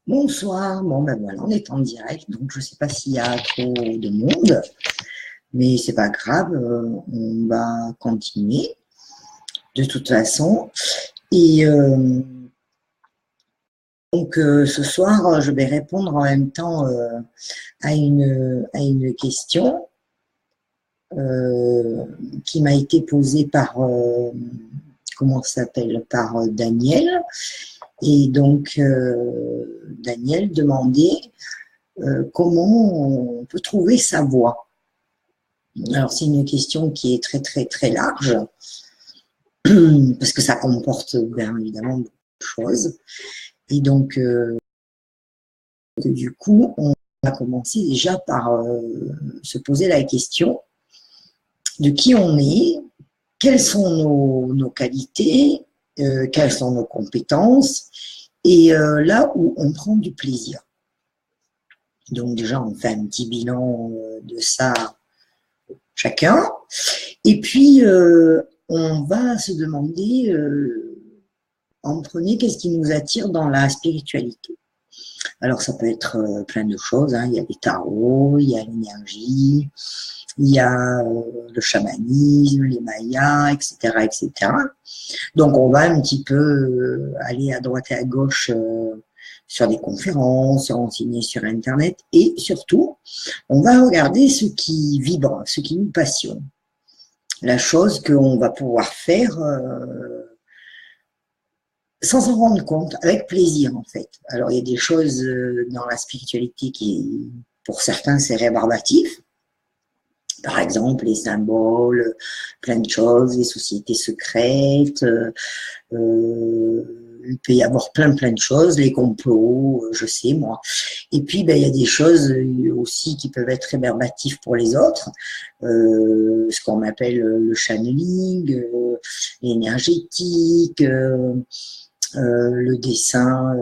Bonsoir, bon ben voilà, on est en direct, donc je sais pas s'il y a trop de monde, mais c'est pas grave, on va continuer de toute façon. Et donc ce soir, je vais répondre en même temps à une question euh, qui m'a été posée par, comment ça s'appelle, par Daniel. Et donc Daniel demandait comment on peut trouver sa voie. Alors, c'est une question qui est très, très, très large, parce que ça comporte bien évidemment beaucoup de choses. Et donc, du coup, on va commencer déjà par se poser la question de qui on est, quelles sont nos qualités, quelles sont nos compétences, et là où on prend du plaisir. Donc déjà, on fait un petit bilan de ça chacun. Et puis, on va se demander en premier qu'est-ce qui nous attire dans la spiritualité. Alors, ça peut être plein de choses. Hein. Il y a les tarots, il y a l'énergie, il y a le chamanisme, les mayas, etc., etc. Donc, on va un petit peu aller à droite et à gauche sur des conférences, se renseigner sur Internet et surtout, on va regarder ce qui vibre, ce qui nous passionne. La chose qu'on va pouvoir faire sans s'en rendre compte, avec plaisir en fait. Alors il y a des choses dans la spiritualité qui, pour certains, c'est rébarbatif. Par exemple, les symboles, plein de choses, les sociétés secrètes, il peut y avoir plein de choses, les complots, je sais moi. Et puis ben, il y a des choses aussi qui peuvent être réverbatives pour les autres, ce qu'on appelle le channeling, l'énergétique, le dessin,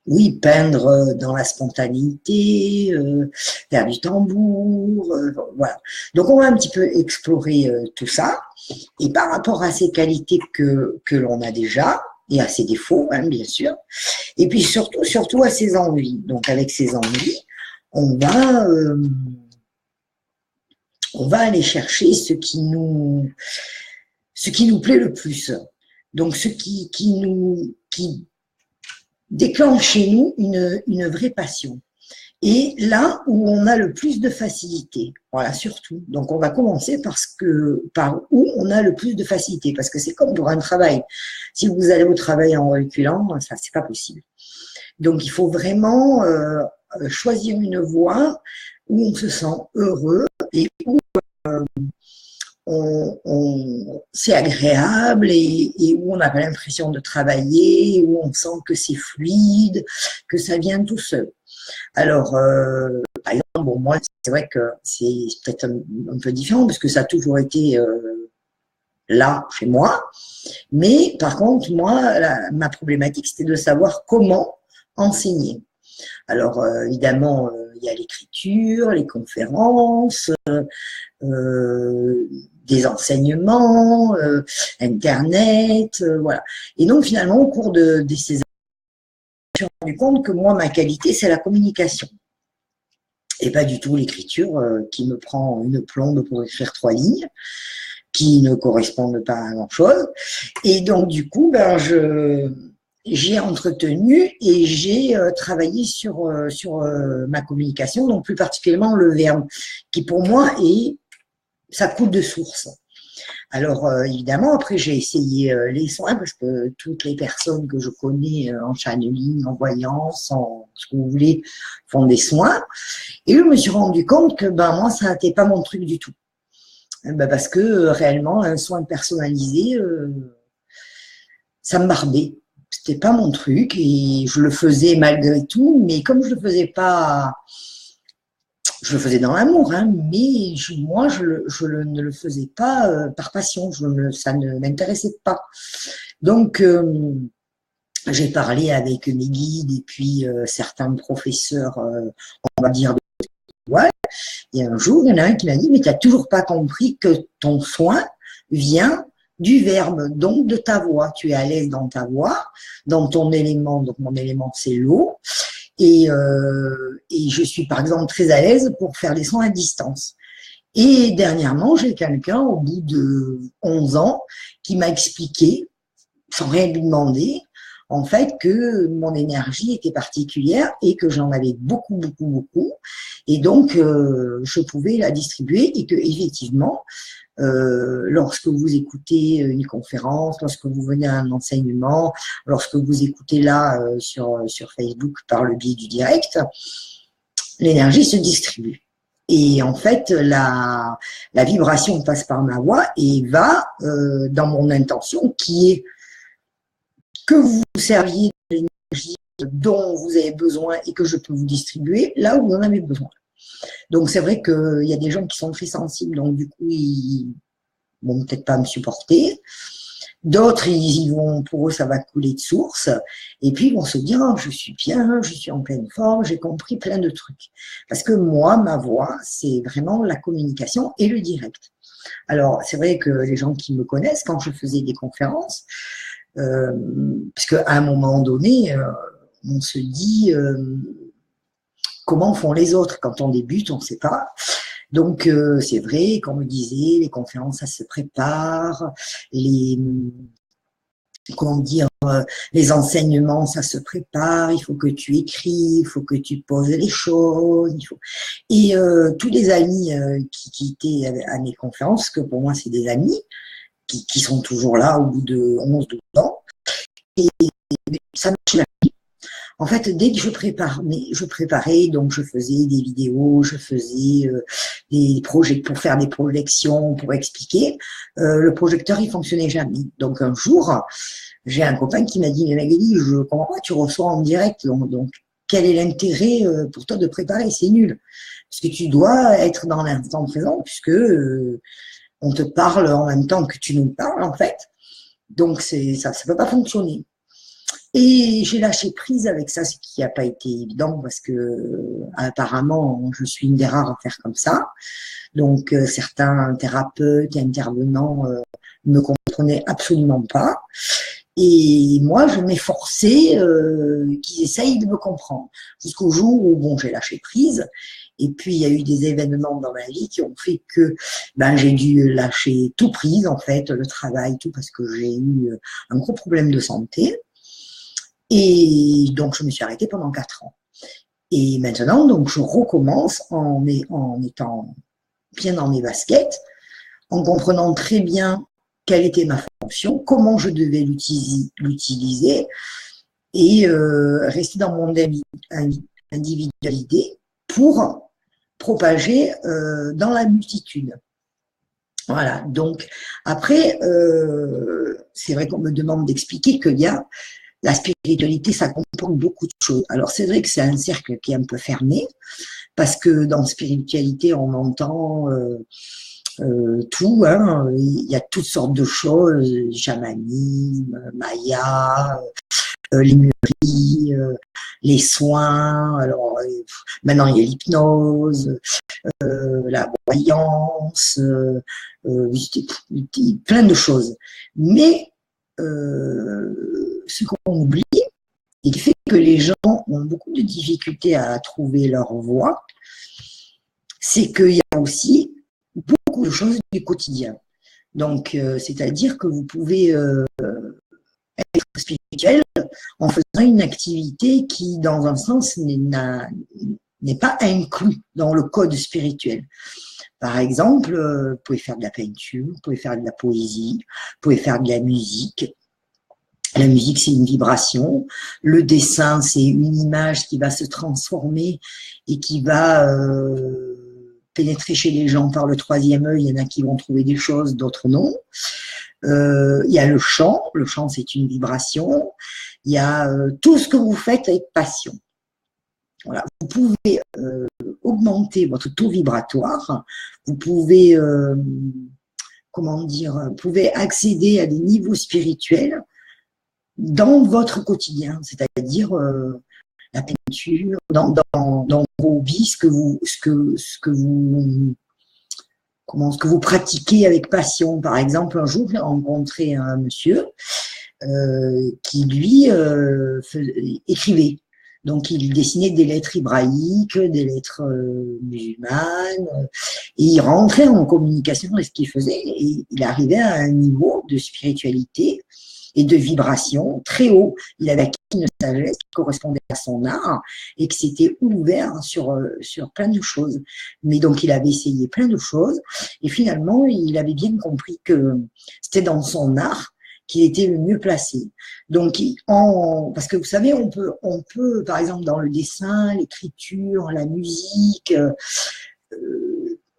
oui, peindre dans la spontanéité, faire du tambour, voilà. Donc on va un petit peu explorer tout ça. Et par rapport à ces qualités que l'on a déjà, et à ses défauts, hein, bien sûr, et puis surtout à ses envies. Donc avec ses envies, on va, euh, on va aller chercher ce qui nous plaît le plus. Donc ce qui déclenche chez nous une vraie passion. Et là où on a le plus de facilité, voilà, surtout. Donc, on va commencer par où on a le plus de facilité, parce que c'est comme pour un travail. Si vous allez au travail en reculant, ça, c'est pas possible. Donc, il faut vraiment choisir une voie où on se sent heureux et où c'est agréable et où on n'a pas l'impression de travailler, où on sent que c'est fluide, que ça vient tout seul. Alors, par exemple, bon, moi, c'est vrai que c'est peut-être un peu différent parce que ça a toujours été là, chez moi. Mais par contre, moi, ma problématique, c'était de savoir comment enseigner. Alors, évidemment, il y a l'écriture, les conférences, des enseignements, Internet, voilà. Et donc, finalement, au cours de ces années, je me suis rendu compte que moi, ma qualité, c'est la communication. Et pas du tout l'écriture qui me prend une plombe pour écrire 3 lignes, qui ne correspondent pas à grand-chose. Et donc, du coup, ben, j'ai entretenu et j'ai travaillé sur ma communication, donc plus particulièrement le verbe, qui pour moi ça coule de source. Alors, évidemment, après, j'ai essayé les soins parce que toutes les personnes que je connais en channeling, en voyance, en ce que vous voulez, font des soins. Et je me suis rendu compte que ben, moi, ça n'était pas mon truc du tout. Ben, parce que réellement, un soin personnalisé, ça me barbait. C'était pas mon truc et je le faisais malgré tout, mais comme je le faisais pas, je le faisais dans l'amour, hein, mais moi, ne le faisais pas par passion, ça ne m'intéressait pas. Donc, j'ai parlé avec mes guides et puis certains professeurs, on va dire, de ouais. Et un jour, il y en a un qui m'a dit, mais tu n'as toujours pas compris que ton soin vient du verbe, donc de ta voix. Tu es à l'aise dans ta voix, dans ton élément. Donc mon élément, c'est l'eau. Et je suis par exemple très à l'aise pour faire des sons à distance. Et dernièrement, j'ai quelqu'un au bout de 11 ans qui m'a expliqué, sans rien lui demander, en fait, que mon énergie était particulière et que j'en avais beaucoup, beaucoup, beaucoup. Et donc, je pouvais la distribuer et que effectivement, lorsque vous écoutez une conférence, lorsque vous venez à un enseignement, lorsque vous écoutez là sur Facebook par le biais du direct, l'énergie se distribue. Et en fait, la vibration passe par ma voix et va dans mon intention qui est que vous serviez de l'énergie dont vous avez besoin et que je peux vous distribuer là où vous en avez besoin. Donc c'est vrai qu'il y a des gens qui sont très sensibles, donc du coup ils vont peut-être pas me supporter. D'autres, ils y vont, pour eux, ça va couler de source. Et puis, ils vont se dire, oh, je suis bien, je suis en pleine forme, j'ai compris plein de trucs. Parce que moi, ma voix, c'est vraiment la communication et le direct. Alors, c'est vrai que les gens qui me connaissent, quand je faisais des conférences, parce qu'à un moment donné, on se dit, comment font les autres? Quand on débute, on ne sait pas. Donc, c'est vrai, comme on me disait, les conférences, ça se prépare, comment dire, les enseignements, ça se prépare, il faut que tu écris, il faut que tu poses les choses. Et tous les amis qui étaient à mes conférences, que pour moi, c'est des amis, qui sont toujours là au bout de 11-12 ans, et ça marche. En fait, dès que je préparais, donc je faisais des vidéos, je faisais des projets pour faire des projections, pour expliquer. Le projecteur, il fonctionnait jamais. Donc un jour, j'ai un copain qui m'a dit, mais Magali, je comprends pas, tu reçois en direct, donc quel est l'intérêt pour toi de préparer? C'est nul. Parce que tu dois être dans l'instant présent, puisque on te parle en même temps que tu nous parles, en fait. Donc ça peut pas fonctionner. Et j'ai lâché prise avec ça, ce qui n'a pas été évident parce que apparemment je suis une des rares à faire comme ça. Donc certains thérapeutes et intervenants ne me comprenaient absolument pas. Et moi, je m'efforçais qu'ils essayent de me comprendre. Jusqu'au jour où bon, j'ai lâché prise. Et puis il y a eu des événements dans ma vie qui ont fait que j'ai dû lâcher tout prise en fait, le travail, tout parce que j'ai eu un gros problème de santé. Et donc, je me suis arrêtée pendant 4 ans. Et maintenant, donc, je recommence en étant bien dans mes baskets, en comprenant très bien quelle était ma fonction, comment je devais l'utiliser et rester dans mon individualité pour propager dans la multitude. Voilà. Donc, après, c'est vrai qu'on me demande d'expliquer qu'il y a la spiritualité, ça comporte beaucoup de choses. Alors, c'est vrai que c'est un cercle qui est un peu fermé, parce que dans la spiritualité, on entend tout, hein. Il y a toutes sortes de choses, chamanisme, maya, lémurie, les soins, alors maintenant il y a l'hypnose, la voyance, plein de choses. Mais ce qu'on oublie, et qui fait que les gens ont beaucoup de difficultés à trouver leur voie, c'est qu'il y a aussi beaucoup de choses du quotidien. Donc, c'est-à-dire que vous pouvez être spirituel en faisant une activité qui, dans un sens, n'est pas inclus dans le code spirituel. Par exemple, vous pouvez faire de la peinture, vous pouvez faire de la poésie, vous pouvez faire de la musique. La musique, c'est une vibration. Le dessin, c'est une image qui va se transformer et qui va pénétrer chez les gens par le 3e œil. Il y en a qui vont trouver des choses, d'autres non. Il y a le chant. Le chant, c'est une vibration. Il y a tout ce que vous faites avec passion. Voilà. Vous pouvez augmenter votre taux vibratoire. Vous pouvez, vous pouvez accéder à des niveaux spirituels dans votre quotidien, c'est-à-dire la peinture, dans vos hobbies, ce que vous ce que vous pratiquez avec passion. Par exemple, un jour, j'ai rencontré un monsieur qui, lui, écrivait. Donc, il dessinait des lettres hébraïques, des lettres musulmanes, et il rentrait en communication avec ce qu'il faisait, et il arrivait à un niveau de spiritualité et de vibration très haut. Il avait acquis une sagesse qui correspondait à son art et qui s'était ouvert sur plein de choses. Mais donc, il avait essayé plein de choses et finalement, il avait bien compris que c'était dans son art qu'il était le mieux placé. Donc, parce que vous savez, on peut, par exemple, dans le dessin, l'écriture, la musique,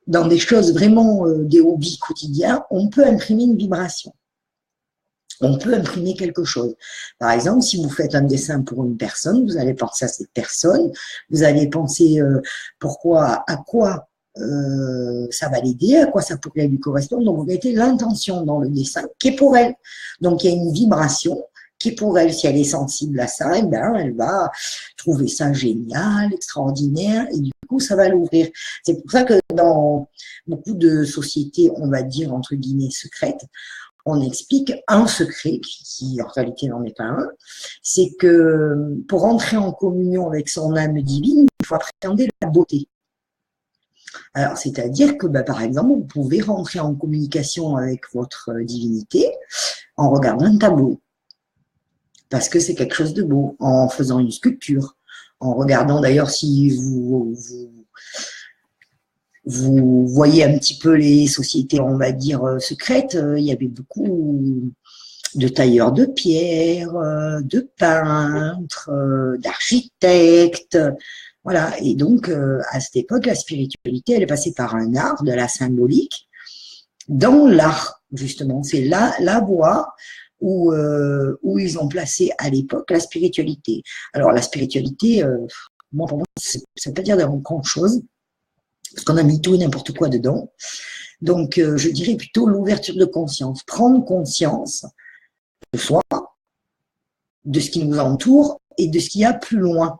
dans des choses vraiment des hobbies quotidiens, on peut imprimer une vibration. On peut imprimer quelque chose. Par exemple, si vous faites un dessin pour une personne, vous allez penser à cette personne, vous allez penser à quoi ça va l'aider, à quoi ça pourrait lui correspondre. Donc, vous mettez l'intention dans le dessin qui est pour elle. Donc, il y a une vibration qui est pour elle. Si elle est sensible à ça, eh bien, elle va trouver ça génial, extraordinaire, et du coup, ça va l'ouvrir. C'est pour ça que dans beaucoup de sociétés, on va dire, entre guillemets, secrètes, on explique un secret, qui en réalité n'en est pas un, c'est que pour entrer en communion avec son âme divine, il faut appréhender la beauté. Alors, c'est-à-dire que, par exemple, vous pouvez rentrer en communication avec votre divinité en regardant un tableau, parce que c'est quelque chose de beau, en faisant une sculpture, en regardant d'ailleurs si vous voyez un petit peu les sociétés, on va dire, secrètes, il y avait beaucoup de tailleurs de pierre, de peintres, d'architectes, voilà. Et donc, à cette époque, la spiritualité, elle est passée par un art de la symbolique dans l'art, justement. C'est la voie où ils ont placé à l'époque la spiritualité. Alors, la spiritualité, pour moi, ça ne veut pas dire grand-chose, parce qu'on a mis tout et n'importe quoi dedans. Donc, je dirais plutôt l'ouverture de conscience, prendre conscience de soi, de ce qui nous entoure et de ce qu'il y a plus loin.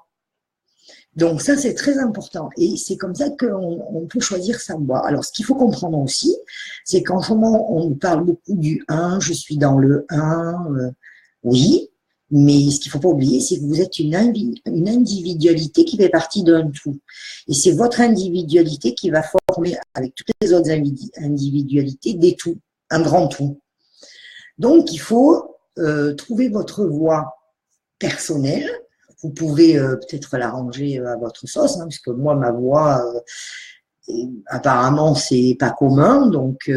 Donc ça, c'est très important. Et c'est comme ça qu'on peut choisir sa voie. Alors, ce qu'il faut comprendre aussi, c'est qu'en ce moment, on parle beaucoup du 1, je suis dans le 1, oui, mais ce qu'il ne faut pas oublier, c'est que vous êtes une individualité qui fait partie d'un tout. Et c'est votre individualité qui va former, avec toutes les autres individualités, des tout, un grand tout. Donc, il faut trouver votre voie personnelle. Vous pouvez peut-être l'arranger à votre sauce, parce que moi, ma voix, apparemment, c'est pas commun. Donc,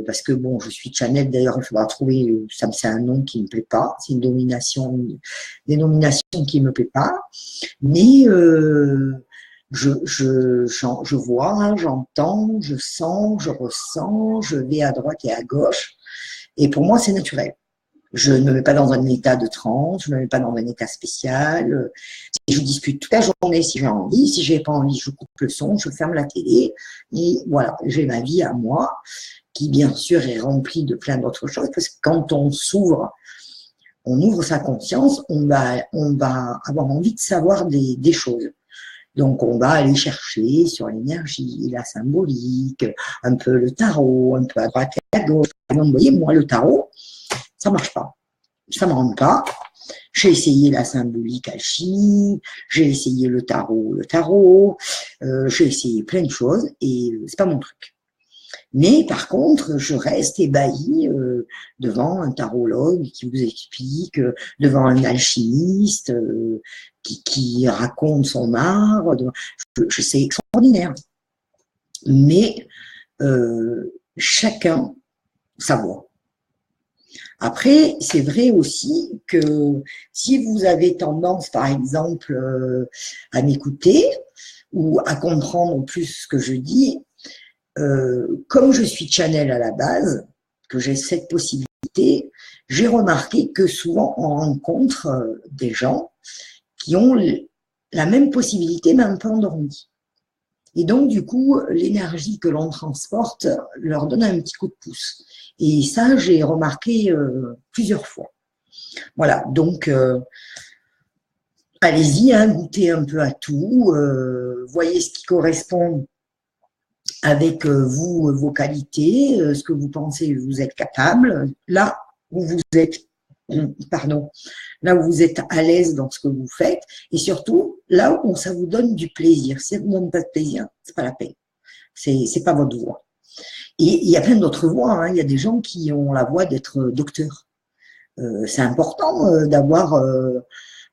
parce que bon, je suis Chanel, d'ailleurs, il faudra trouver, ça c'est un nom qui me plaît pas, c'est une dénomination qui me plaît pas. Mais je vois, j'entends, je sens, je ressens, je vais à droite et à gauche. Et pour moi, c'est naturel. Je ne me mets pas dans un état de transe, je ne me mets pas dans un état spécial. Je discute toute la journée si j'ai envie. Si j'ai pas envie, je coupe le son, je ferme la télé. Et voilà, j'ai ma vie à moi, qui bien sûr est remplie de plein d'autres choses. Parce que quand on s'ouvre, on ouvre sa conscience, on va avoir envie de savoir des choses. Donc, on va aller chercher sur l'énergie, la symbolique, un peu le tarot, un peu à droite et à gauche. Vous voyez, moi, le tarot, ça marche pas. Ça me rentre pas. J'ai essayé la symbolique alchimie, j'ai essayé le tarot, j'ai essayé plein de choses et c'est pas mon truc. Mais par contre, je reste ébahie devant un tarologue qui vous explique, devant un alchimiste qui raconte son art. Je sais, extraordinaire. Mais chacun sa voix. Après, c'est vrai aussi que si vous avez tendance, par exemple, à m'écouter ou à comprendre plus ce que je dis, comme je suis Chanel à la base, que j'ai cette possibilité, j'ai remarqué que souvent on rencontre des gens qui ont la même possibilité, mais un peu endormis. Et donc, du coup, l'énergie que l'on transporte leur donne un petit coup de pouce. Et ça, j'ai remarqué plusieurs fois. Voilà, donc allez-y, hein, goûtez un peu à tout, voyez ce qui correspond avec vous, vos qualités, ce que vous pensez, vous êtes capable, là où vous êtes, pardon, là où vous êtes à l'aise dans ce que vous faites, et surtout là où ça vous donne du plaisir. Si ça vous donne pas de plaisir, c'est pas la peine. C'est pas votre voie. Et il y a plein d'autres voies. Hein. Il y a des gens qui ont la voie d'être docteur. C'est important d'avoir,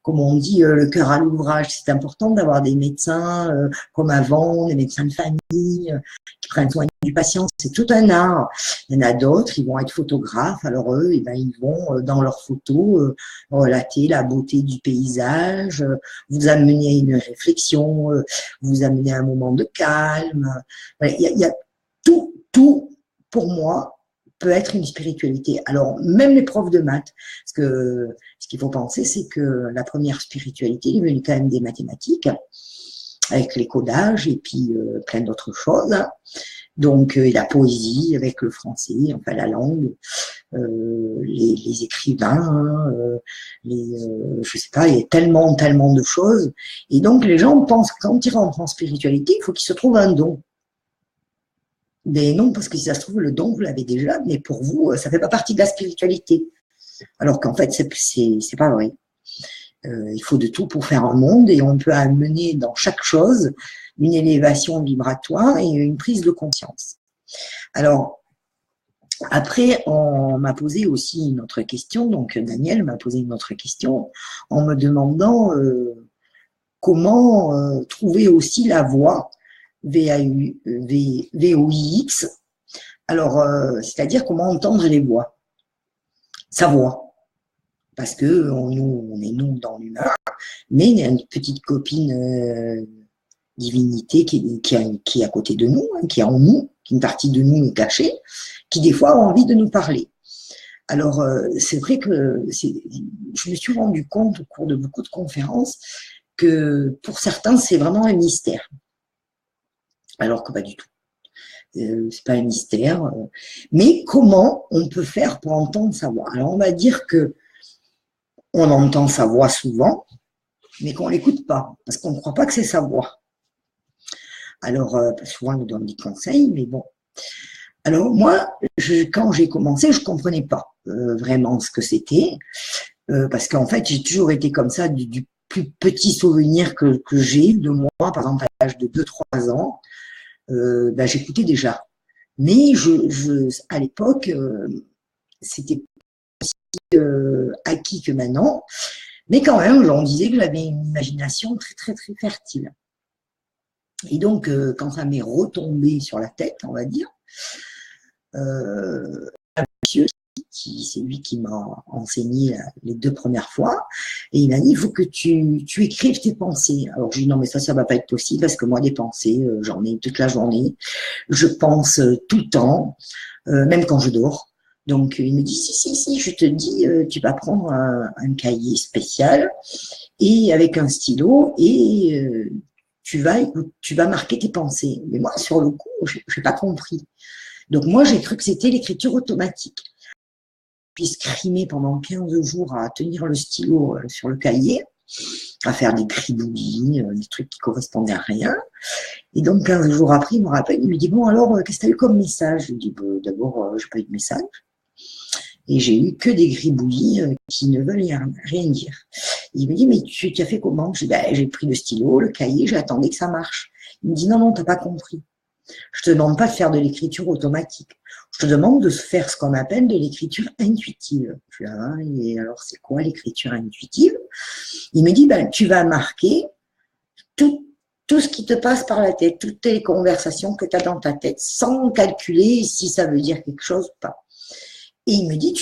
comme on dit, le cœur à l'ouvrage. C'est important d'avoir des médecins comme avant, des médecins de famille qui prennent soin du patient. C'est tout un art. Il y en a d'autres, ils vont être photographes. Alors eux, eh ben, ils vont dans leurs photos relater la beauté du paysage, vous amener à une réflexion, vous amener à un moment de calme. Il y a tout pour moi peut être une spiritualité. Alors, même les profs de maths, parce que ce qu'il faut penser, c'est que la première spiritualité est venue quand même des mathématiques, avec les codages et puis plein d'autres choses. Donc, la poésie avec le français, enfin la langue, les écrivains, je sais pas, il y a tellement de choses. Et donc, les gens pensent que quand ils rentrent en spiritualité, il faut qu'ils se trouvent un don. Mais non, parce que si ça se trouve, le don, vous l'avez déjà, mais pour vous, ça fait pas partie de la spiritualité. Alors qu'en fait, c'est pas vrai. Il faut de tout pour faire un monde et on peut amener dans chaque chose une élévation vibratoire et une prise de conscience. Alors, après, on m'a posé aussi une autre question, donc Daniel m'a posé une autre question en me demandant comment trouver aussi la voie VOIX. Alors, c'est-à-dire comment entendre les voix, sa voix. Parce que on est nous dans l'humeur, mais il y a une petite copine divinité qui est à côté de nous, hein, qui est en nous, qui une partie de nous est cachée, qui des fois a envie de nous parler. Alors, c'est vrai que je me suis rendu compte au cours de beaucoup de conférences que pour certains, c'est vraiment un mystère. Alors que pas du tout. C'est pas un mystère. Mais comment on peut faire pour entendre sa voix? Alors, on va dire que on entend sa voix souvent, mais qu'on l'écoute pas, parce qu'on ne croit pas que c'est sa voix. Alors, souvent, on nous donne des conseils, mais bon. Alors, moi, quand j'ai commencé, je comprenais pas vraiment ce que c'était, parce qu'en fait, j'ai toujours été comme ça, du plus petit souvenir que j'ai de moi, par exemple, à l'âge de 2-3 ans, ben, j'écoutais déjà. Mais à l'époque, c'était aussi acquis que maintenant. Mais quand même, on disait que j'avais une imagination très fertile. Et donc, quand ça m'est retombé sur la tête, on va dire, un monsieur, c'est lui qui m'a enseigné les 2 premières fois, et il m'a dit, il faut que tu écrives tes pensées. Alors, je dis, non, mais ça va pas être possible, parce que moi, des pensées, j'en ai toute la journée, je pense tout le temps, même quand je dors. Donc, il me dit, si, je te dis, tu vas prendre un cahier spécial, et avec un stylo, et tu vas marquer tes pensées. Mais moi, sur le coup, je n'ai pas compris. Donc, moi, j'ai cru que c'était l'écriture automatique. Puis scrimer pendant 15 jours à tenir le stylo sur le cahier, à faire des gribouillis, des trucs qui correspondaient à rien. Et donc, 15 jours après, il me rappelle, il me dit, bon, alors, qu'est-ce que tu as eu comme message? Je lui dis, d'abord, j'ai pas eu de message. Et j'ai eu que des gribouillis qui ne veulent rien dire. Il me dit, mais tu as fait comment? Je dis, j'ai pris le stylo, le cahier, j'attendais que ça marche. Il me dit, non, t'as pas compris. Je te demande pas de faire de l'écriture automatique. Je te demande de faire ce qu'on appelle de l'écriture intuitive. Je dis, et alors, c'est quoi l'écriture intuitive? Il me dit, tu vas marquer tout ce qui te passe par la tête, toutes les conversations que tu as dans ta tête, sans calculer si ça veut dire quelque chose ou pas. Et il me dit,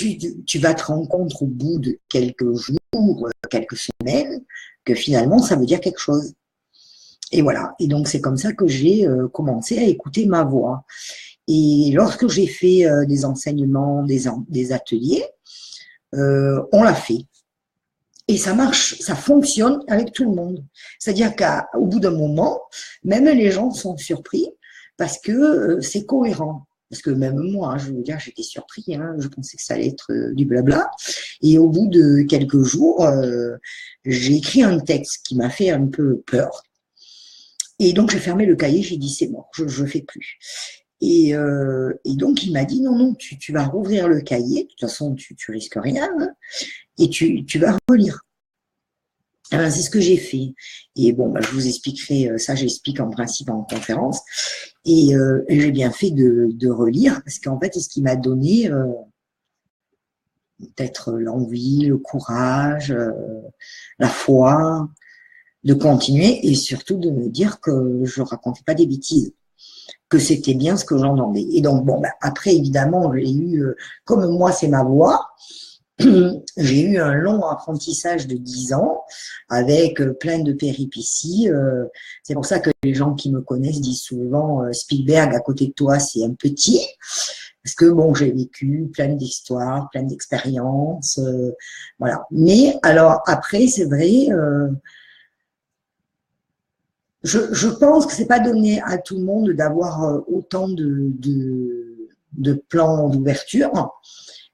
tu vas te rendre compte au bout de quelques jours, quelques semaines, que finalement, ça veut dire quelque chose. Et voilà. Et donc, c'est comme ça que j'ai commencé à écouter ma voix. Et lorsque j'ai fait des enseignements, des ateliers, on l'a fait. Et ça marche, ça fonctionne avec tout le monde. C'est-à-dire qu'au bout d'un moment, même les gens sont surpris parce que c'est cohérent. Parce que même moi, je veux dire, j'étais surpris, hein, je pensais que ça allait être du blabla. Et au bout de quelques jours, j'ai écrit un texte qui m'a fait un peu peur. Et donc, j'ai fermé le cahier, j'ai dit, c'est mort, je ne fais plus. Et donc, il m'a dit, non, non, tu vas rouvrir le cahier, de toute façon, tu risques rien, hein, et tu vas relire. Alors, c'est ce que j'ai fait. Et bon, bah, je vous expliquerai, ça j'explique en principe en conférence. Et j'ai bien fait de relire, parce qu'en fait, c'est ce qui m'a donné peut-être l'envie, le courage, la foi, de continuer, et surtout de me dire que je racontais pas des bêtises, que c'était bien ce que j'entendais. Et donc, bon, bah, après, évidemment, j'ai eu, comme moi, c'est ma voix, j'ai eu un long apprentissage de 10 ans avec plein de péripéties. C'est pour ça que les gens qui me connaissent disent souvent Spielberg à côté de toi, c'est un petit. Parce que bon, j'ai vécu plein d'histoires, plein d'expériences, voilà. Mais alors après, c'est vrai, je pense que c'est pas donné à tout le monde d'avoir autant de plans d'ouverture.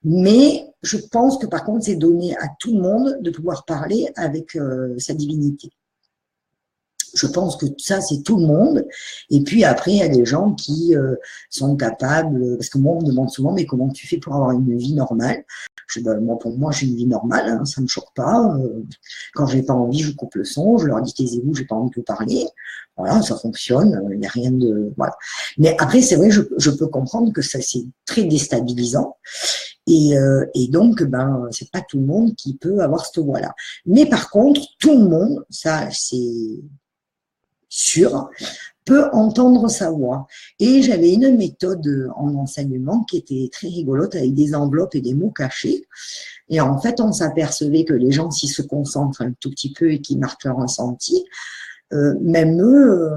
Mais je pense que par contre, c'est donné à tout le monde de pouvoir parler avec sa divinité. Je pense que ça, c'est tout le monde. Et puis après, il y a des gens qui sont capables, parce que moi, on me demande souvent, mais comment tu fais pour avoir une vie normale? Ben, moi, pour moi, j'ai une vie normale, hein, ça ne me choque pas. Quand j'ai pas envie, je coupe le son, je leur dis taisez-vous, j'ai pas envie de vous parler. Voilà, ça fonctionne, il n'y a rien de... Voilà. Mais après, c'est vrai, je peux comprendre que ça, c'est très déstabilisant. Et donc, ben, c'est pas tout le monde qui peut avoir cette voix-là. Mais par contre, tout le monde, ça, c'est sûr, peut entendre sa voix. Et j'avais une méthode en enseignement qui était très rigolote avec des enveloppes et des mots cachés. Et en fait, on s'apercevait que les gens, s'ils se concentrent un tout petit peu et qu'ils marquent leur ressenti, même eux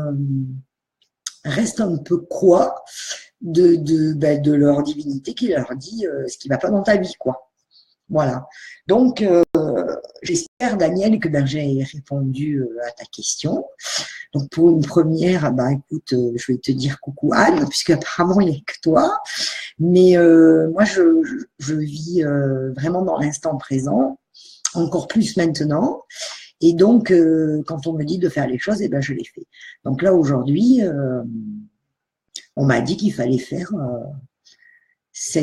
restent un peu quoi de leur divinité qui leur dit ce qui ne va pas dans ta vie, quoi. Voilà. Donc, j'espère, Daniel, que ben, j'ai répondu à ta question. Donc, pour une première, bah, écoute, je vais te dire coucou Anne, puisque apparemment il n'y a que toi. Mais moi, je vis vraiment dans l'instant présent, encore plus maintenant. Et donc, quand on me dit de faire les choses, eh ben, je les fais. Donc là, aujourd'hui, on m'a dit qu'il fallait faire ce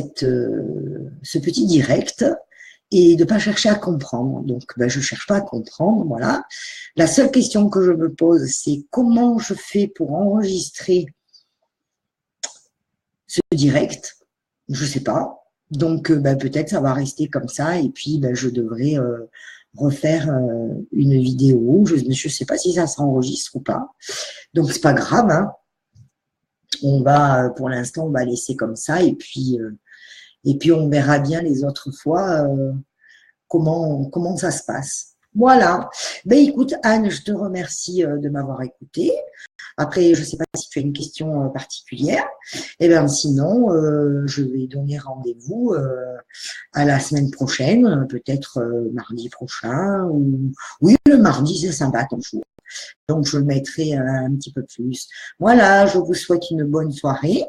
petit direct et de ne pas chercher à comprendre. Donc, ben, je ne cherche pas à comprendre, voilà. La seule question que je me pose, c'est comment je fais pour enregistrer ce direct. Je ne sais pas. Donc, ben, peut-être ça va rester comme ça et puis ben, je devrais refaire une vidéo. Je ne sais pas si ça s'enregistre ou pas. Donc, c'est pas grave, hein. On va, pour l'instant, on va laisser comme ça et puis on verra bien les autres fois comment ça se passe. Voilà. Ben écoute, Anne, je te remercie de m'avoir écouté. Après, je ne sais pas si tu as une question particulière. Eh bien, sinon, je vais donner rendez-vous à la semaine prochaine, peut-être mardi prochain. Oui, le mardi, c'est sympa comme jour. Donc, je le mettrai un petit peu plus. Voilà, je vous souhaite une bonne soirée.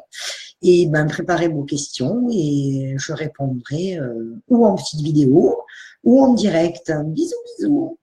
Et ben, préparez vos questions et je répondrai ou en petite vidéo ou en direct. Bisous, bisous.